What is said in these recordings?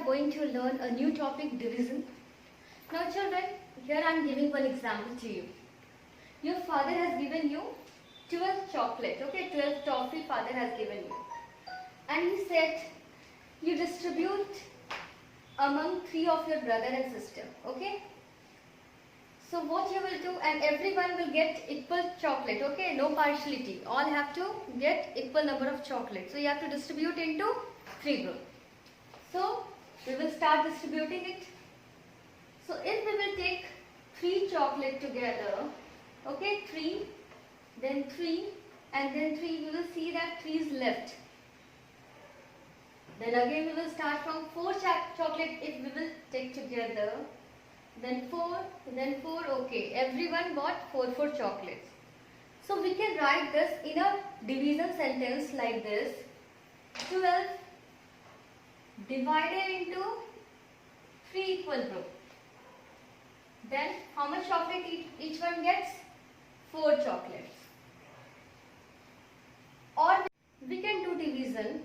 going to learn a new topic, division. Now children, here I am giving one example to you. Your father has given you 12 chocolate, okay, 12 toffee father has given you. And he said, you distribute among 3 of your brother and sister, okay. So what you will do, and everyone will get equal chocolate, okay, no partiality. All have to get equal number of chocolate. So you have to distribute into 3 groups. So we will start distributing it. So if we will take 3 chocolate together, okay, 3, then 3, and then 3, we will see that 3 is left. Then again we will start from 4 chocolate if we will take together. Then 4, okay, everyone got 4 chocolates. So we can write this in a division sentence like this. 12 divided into 3 equal groups. Then how much chocolate each one gets? 4 chocolates. Or we can do division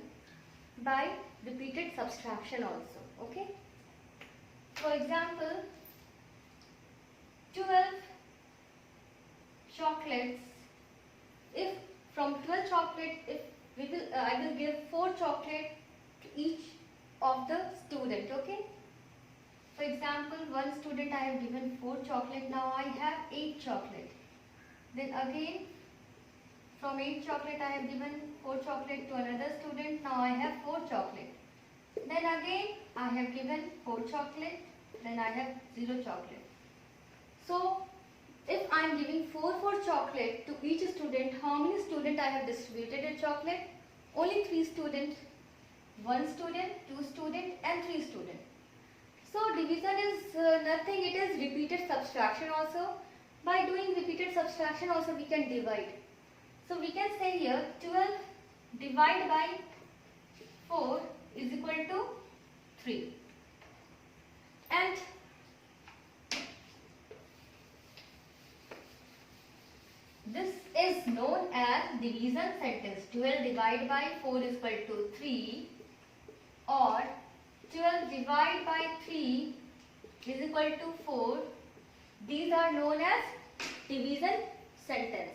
by repeated subtraction also, okay. For example, 12 chocolates, if from 12 chocolate, if we will, I will give 4 chocolate to each of the student, okay. For example, one student I have given 4 chocolate, now I have 8 chocolate. Then again, from 8 chocolate I have given 4 chocolate to another student, now I have 4 chocolate. Then again, I have given 4 chocolate, then I have 0 chocolate. So, if I am giving 4 chocolate to each student, how many students I have distributed a chocolate? Only 3 students. 1 student, 2 students and 3 students. So, division is nothing, it is repeated subtraction also. By doing repeated subtraction also we can divide. So, we can say here 12 divided by 4 is equal to 3. And this is known as division sentence. 12 divided by 4 is equal to 3, or 12 divided by 3 is equal to 4. These are known as division sentence.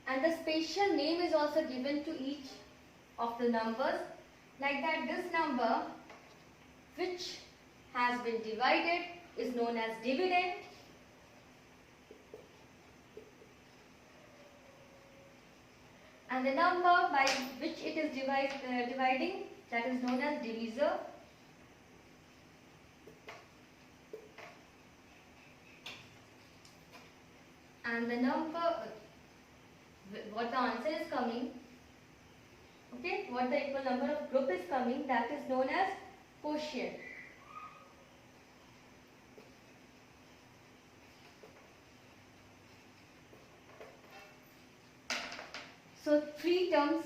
And the special name is also given to each of the numbers. Like that, this number which has been divided is known as dividend. And the number by which it is dividing, that is known as divisor. And the number, what the answer is coming, okay, what the equal number of group is coming, that is known as quotient. So 3 terms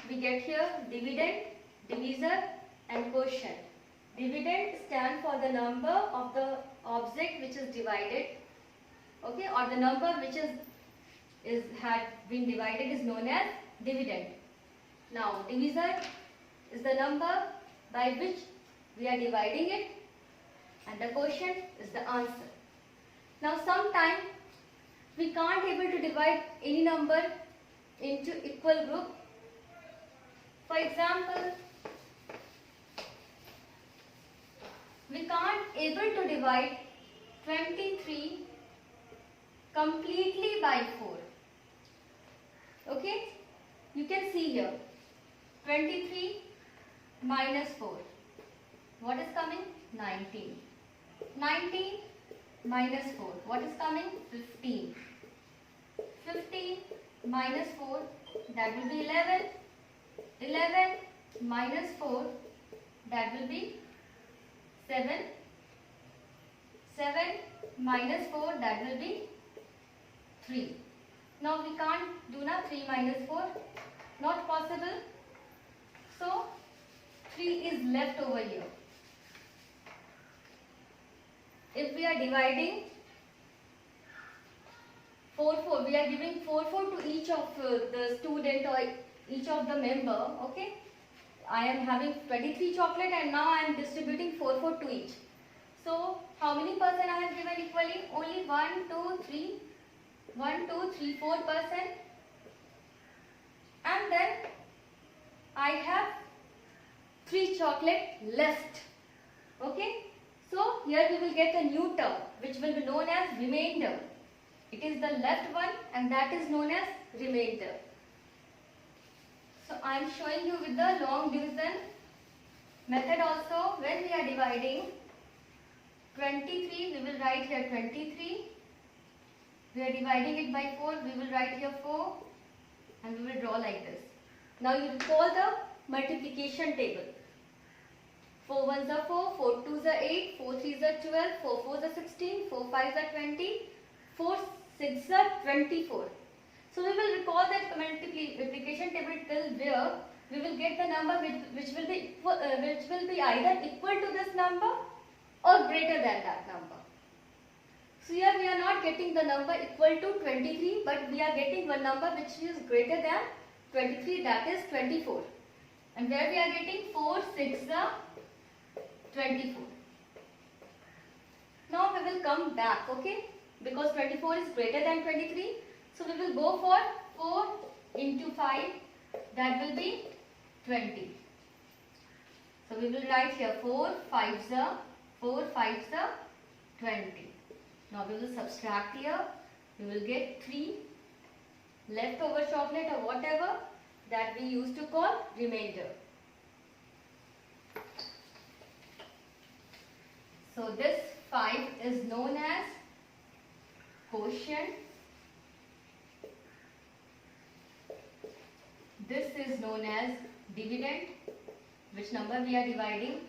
we get here: dividend, divisor and quotient. Dividend stands for the number of the object which is divided, okay, or the number which had been divided is known as dividend. Now divisor is the number by which we are dividing it, and the quotient is the answer. Now sometimes we can't able to divide any number into equal group. For example, we can't able to divide 23 completely by 4. Okay, you can see here 23 minus 4. What is coming? 19. 19 minus 4. What is coming? 15. 15 minus 4, that will be 11. 11 minus 4, that will be 7. 7 minus 4, that will be 3. Now we can't do na 3 minus 4, not possible. So 3 is left over here. If we are dividing 4, we are giving 4 to each of the student or each of the member, okay. I am having 23 chocolate and now I am distributing 4 to each. So how many percent I have given equally? Only 1, 2, 3, 4%. And then I have 3 chocolate left. Okay. So here we will get a new term which will be known as remainder. It is the left one and that is known as remainder. So I am showing you with the long division method also. When we are dividing 23, we will write here 23. We are dividing it by 4, we will write here 4 and we will draw like this. Now you recall the multiplication table. 4 1s are 4, 4 2s are 8, 4 3s are 12, 4 4s are 16, 4 5s are 20, 4 6s are 24. So we will recall that multiplication table till where we will get the number which will be either equal to this number or greater than that number. So here we are not getting the number equal to 23, but we are getting one number which is greater than 23, that is 24. And where we are getting 4 6 are 24. Now we will come back, okay? Because 24 is greater than 23. So we will go for 4 into 5, that will be 20. So we will write here 4 5s are 20. Now we will subtract here, we will get 3 leftover chocolate or whatever that we used to call remainder. So this 5 is known as quotient. This is known as dividend, which number we are dividing.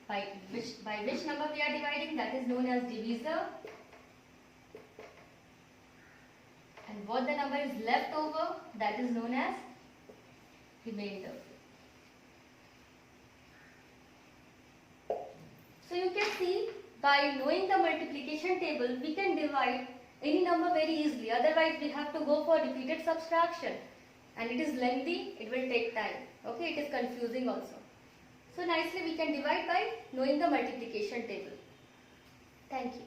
By which number we are dividing, that is known as divisor. And what the number is left over, that is known as remainder. So you can see, by knowing the multiplication table, we can divide any number very easily. Otherwise, we have to go for repeated subtraction. And it is lengthy, it will take time. Okay, it is confusing also. So nicely we can divide by knowing the multiplication table. Thank you.